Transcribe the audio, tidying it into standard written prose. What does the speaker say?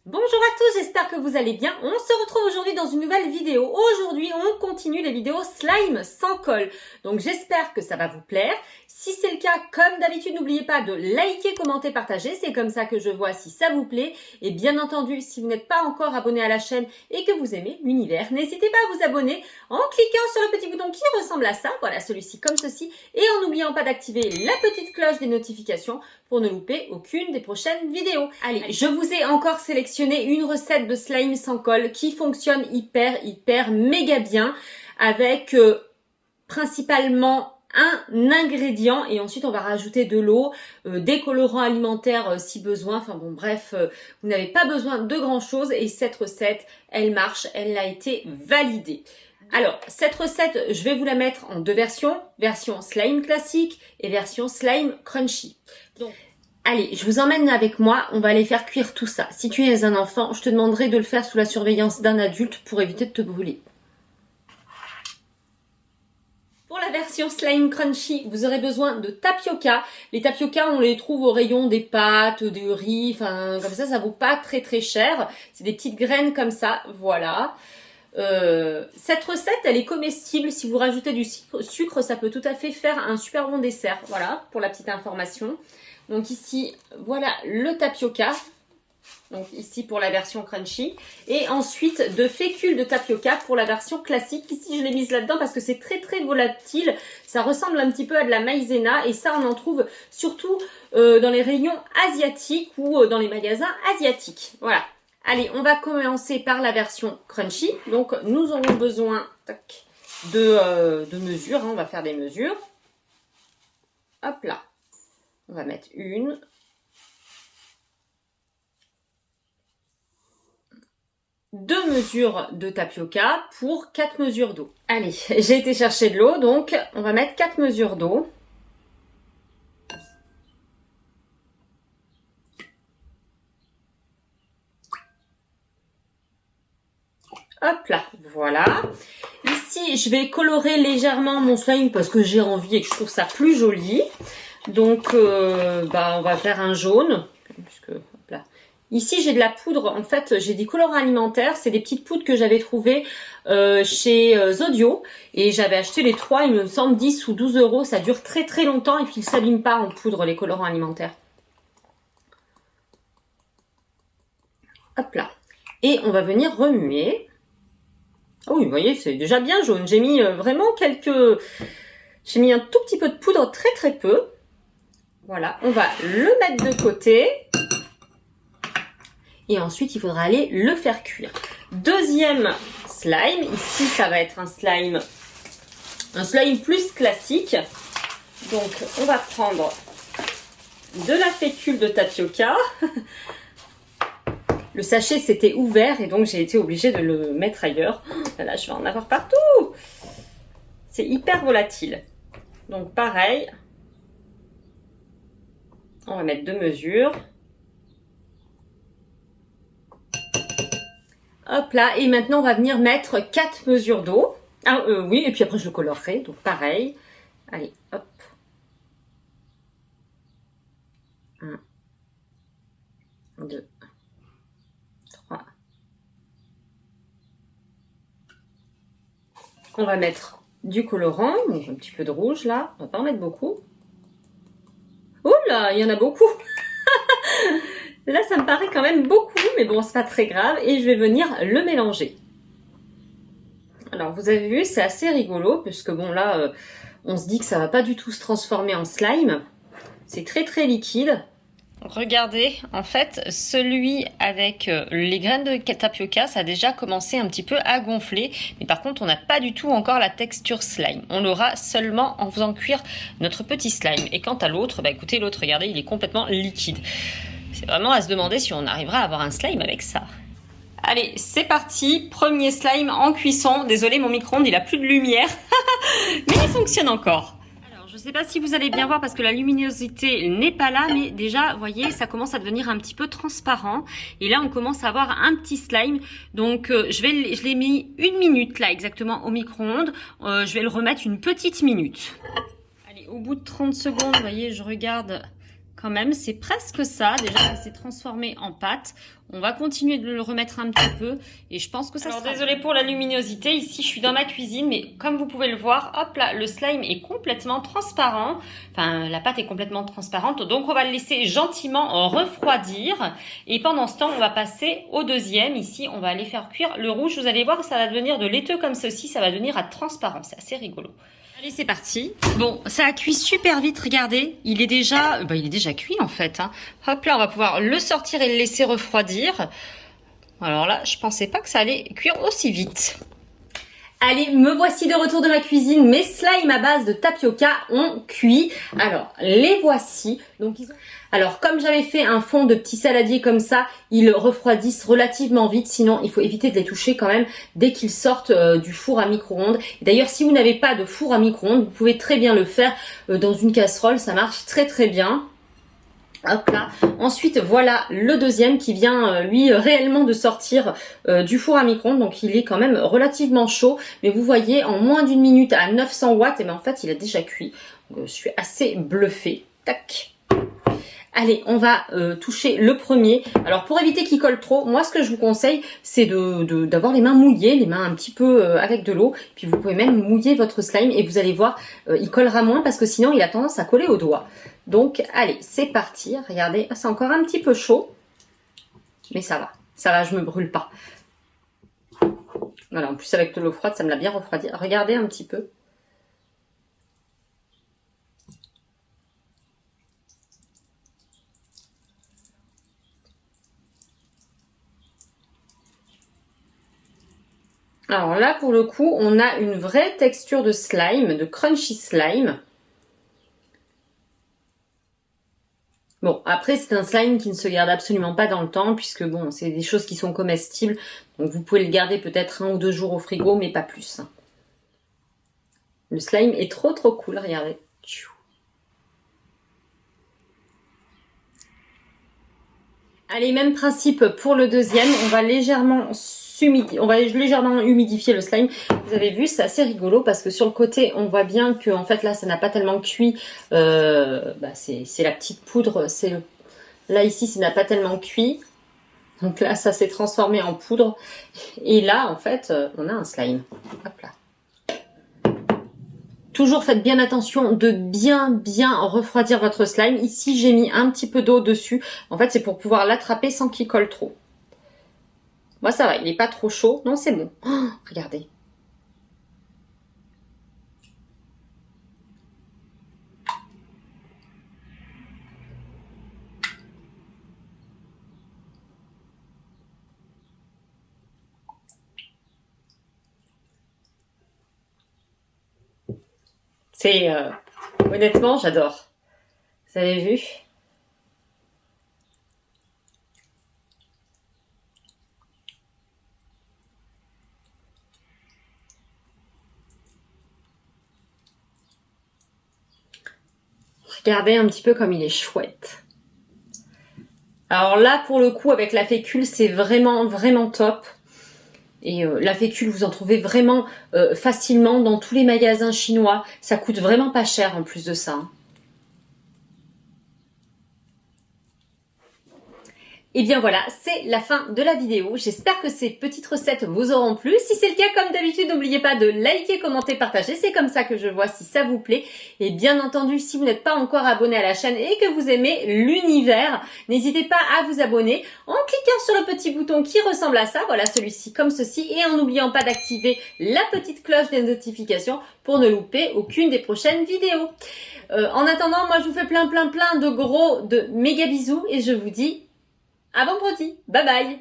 Bonjour à tous, j'espère que vous allez bien. On se retrouve aujourd'hui dans une nouvelle vidéo. Aujourd'hui, on continue les vidéos slime sans colle. Donc j'espère que ça va vous plaire. Si c'est le cas, comme d'habitude, n'oubliez pas de liker, commenter, partager. C'est comme ça que je vois si ça vous plaît. Et bien entendu, si vous n'êtes pas encore abonné à la chaîne et que vous aimez l'univers, n'hésitez pas à vous abonner en cliquant sur le petit bouton qui ressemble à ça. Voilà, celui-ci comme ceci. Et en n'oubliant pas d'activer la petite cloche des notifications pour ne louper aucune des prochaines vidéos. Allez, je vous ai encore sélectionné une recette de slime sans colle qui fonctionne hyper méga bien avec principalement un ingrédient et ensuite on va rajouter de l'eau, des colorants alimentaires si besoin, enfin bon bref, vous n'avez pas besoin de grand chose et cette recette, elle marche, elle a été validée. Alors, cette recette, je vais vous la mettre en deux versions, version slime classique et version slime crunchy. Donc, allez, je vous emmène avec moi, on va aller faire cuire tout ça. Si tu es un enfant, je te demanderai de le faire sous la surveillance d'un adulte pour éviter de te brûler. Pour la version slime crunchy, vous aurez besoin de tapioca. Les tapioca, on les trouve au rayon des pâtes, du riz, enfin comme ça vaut pas très cher. C'est des petites graines comme ça, voilà. Cette recette, elle est comestible. Si vous rajoutez du sucre, ça peut tout à fait faire un super bon dessert. Voilà, pour la petite information. Donc ici, voilà le tapioca. Donc ici pour la version crunchy. Et ensuite, de fécule de tapioca pour la version classique. Ici, je l'ai mise là-dedans parce que c'est très volatile. Ça ressemble un petit peu à de la maïzena. Et ça, on en trouve surtout dans les rayons asiatiques ou dans les magasins asiatiques. Voilà. Allez, on va commencer par la version crunchy. Donc, nous aurons besoin de mesures. On va faire des mesures. Hop là. On va mettre une. Deux mesures de tapioca pour 4 mesures d'eau. Allez, j'ai été chercher de l'eau. Donc, on va mettre 4 mesures d'eau. Hop là, voilà. Ici, je vais colorer légèrement mon slime parce que j'ai envie et que je trouve ça plus joli. Donc, on va faire un jaune. Puisque, hop là. Ici, j'ai de la poudre. En fait, j'ai des colorants alimentaires. C'est des petites poudres que j'avais trouvées chez Zodio. Et j'avais acheté les 3, il me semble 10 ou 12 euros. Ça dure très longtemps et puis ils ne s'abîment pas en poudre, les colorants alimentaires. Hop là. Et on va venir remuer. Oh oui, vous voyez, c'est déjà bien jaune. J'ai mis vraiment j'ai mis un tout petit peu de poudre, très peu. Voilà, on va le mettre de côté. Et ensuite, il faudra aller le faire cuire. Deuxième slime. Ici, ça va être un slime plus classique. Donc, on va prendre de la fécule de tapioca. Le sachet s'était ouvert et donc j'ai été obligée de le mettre ailleurs. Là, je vais en avoir partout. C'est hyper volatile. Donc pareil, on va mettre 2 mesures. Hop là, et maintenant on va venir mettre 4 mesures d'eau. Ah oui, et puis après je le colorerai, donc pareil. Allez, hop. 1, 2, 3. On va mettre du colorant, donc un petit peu de rouge là, on va pas en mettre beaucoup. Oh là, il y en a beaucoup. Là, ça me paraît quand même beaucoup, mais bon, c'est pas très grave. Et je vais venir le mélanger. Alors, vous avez vu, c'est assez rigolo, puisque bon, là, on se dit que ça va pas du tout se transformer en slime. C'est très liquide. Regardez, en fait, celui avec les graines de tapioca, ça a déjà commencé un petit peu à gonfler. Mais par contre, on n'a pas du tout encore la texture slime. On l'aura seulement en faisant cuire notre petit slime. Et quant à l'autre, écoutez, l'autre, regardez, il est complètement liquide. C'est vraiment à se demander si on arrivera à avoir un slime avec ça. Allez, c'est parti. Premier slime en cuisson. Désolé, mon micro-ondes, il a plus de lumière. Mais il fonctionne encore. Je ne sais pas si vous allez bien voir parce que la luminosité n'est pas là, mais déjà, vous voyez, ça commence à devenir un petit peu transparent. Et là, on commence à avoir un petit slime. Donc, je l'ai mis 1 minute là exactement au micro-ondes. Je vais le remettre une petite minute. Allez, au bout de 30 secondes, vous voyez, je regarde quand même, c'est presque ça. Déjà, ça s'est transformé en pâte. On va continuer de le remettre un petit peu et je pense que ça sera... Alors, désolée pour la luminosité. Ici, je suis dans ma cuisine, mais comme vous pouvez le voir, hop là, le slime est complètement transparent. Enfin, la pâte est complètement transparente. Donc, on va le laisser gentiment refroidir. Et pendant ce temps, on va passer au deuxième. Ici, on va aller faire cuire le rouge. Vous allez voir, ça va devenir de laiteux comme ceci. Ça va devenir à transparent. C'est assez rigolo. Allez, c'est parti. Bon, ça a cuit super vite, regardez. Il est déjà cuit en fait. Hein. Hop là, on va pouvoir le sortir et le laisser refroidir. Alors là, je pensais pas que ça allait cuire aussi vite. Allez, me voici de retour de ma cuisine. Mes slimes à base de tapioca ont cuit. Alors, les voici. Alors, comme j'avais fait un fond de petits saladiers comme ça, ils refroidissent relativement vite. Sinon, il faut éviter de les toucher quand même dès qu'ils sortent du four à micro-ondes. D'ailleurs, si vous n'avez pas de four à micro-ondes, vous pouvez très bien le faire dans une casserole. Ça marche très très bien. Hop là. Ensuite, voilà le deuxième qui vient, lui, réellement de sortir du four à micro-ondes. Donc, il est quand même relativement chaud. Mais vous voyez, en moins d'une minute à 900 watts, et bien en fait, il a déjà cuit. Donc, je suis assez bluffée. Tac. Allez, on va toucher le premier. Alors, pour éviter qu'il colle trop, moi, ce que je vous conseille, c'est d'avoir les mains mouillées, les mains un petit peu avec de l'eau. Puis, vous pouvez même mouiller votre slime et vous allez voir, il collera moins parce que sinon, il a tendance à coller aux doigts. Donc, allez, c'est parti. Regardez, c'est encore un petit peu chaud. Mais ça va, je me brûle pas. Voilà, en plus, avec de l'eau froide, ça me l'a bien refroidi. Regardez un petit peu. Alors là, pour le coup, on a une vraie texture de slime, de crunchy slime. Bon, après, c'est un slime qui ne se garde absolument pas dans le temps, puisque bon, c'est des choses qui sont comestibles. Donc vous pouvez le garder peut-être 1 ou 2 jours au frigo, mais pas plus. Le slime est trop cool, regardez. Allez, même principe pour le deuxième, on va légèrement humidifier le slime. Vous avez vu, c'est assez rigolo parce que sur le côté, on voit bien que en fait là, ça n'a pas tellement cuit. C'est la petite poudre. Là ici, ça n'a pas tellement cuit. Donc là, ça s'est transformé en poudre. Et là, en fait, on a un slime. Hop là. Toujours faites bien attention de bien refroidir votre slime. Ici, j'ai mis un petit peu d'eau dessus. En fait, c'est pour pouvoir l'attraper sans qu'il colle trop. Moi, ça va, il n'est pas trop chaud. Non, c'est bon. Oh, regardez. C'est... honnêtement, j'adore. Vous avez vu ? Regardez un petit peu comme il est chouette. Alors là, pour le coup, avec la fécule, c'est vraiment top. Et la fécule, vous en trouvez vraiment facilement dans tous les magasins chinois. Ça coûte vraiment pas cher en plus de ça. Et bien voilà, c'est la fin de la vidéo. J'espère que ces petites recettes vous auront plu. Si c'est le cas, comme d'habitude, n'oubliez pas de liker, commenter, partager. C'est comme ça que je vois si ça vous plaît. Et bien entendu, si vous n'êtes pas encore abonné à la chaîne et que vous aimez l'univers, n'hésitez pas à vous abonner en cliquant sur le petit bouton qui ressemble à ça. Voilà, celui-ci comme ceci. Et en n'oubliant pas d'activer la petite cloche des notifications pour ne louper aucune des prochaines vidéos. En attendant, moi je vous fais plein de méga bisous et je vous dis à vendredi. Bye bye.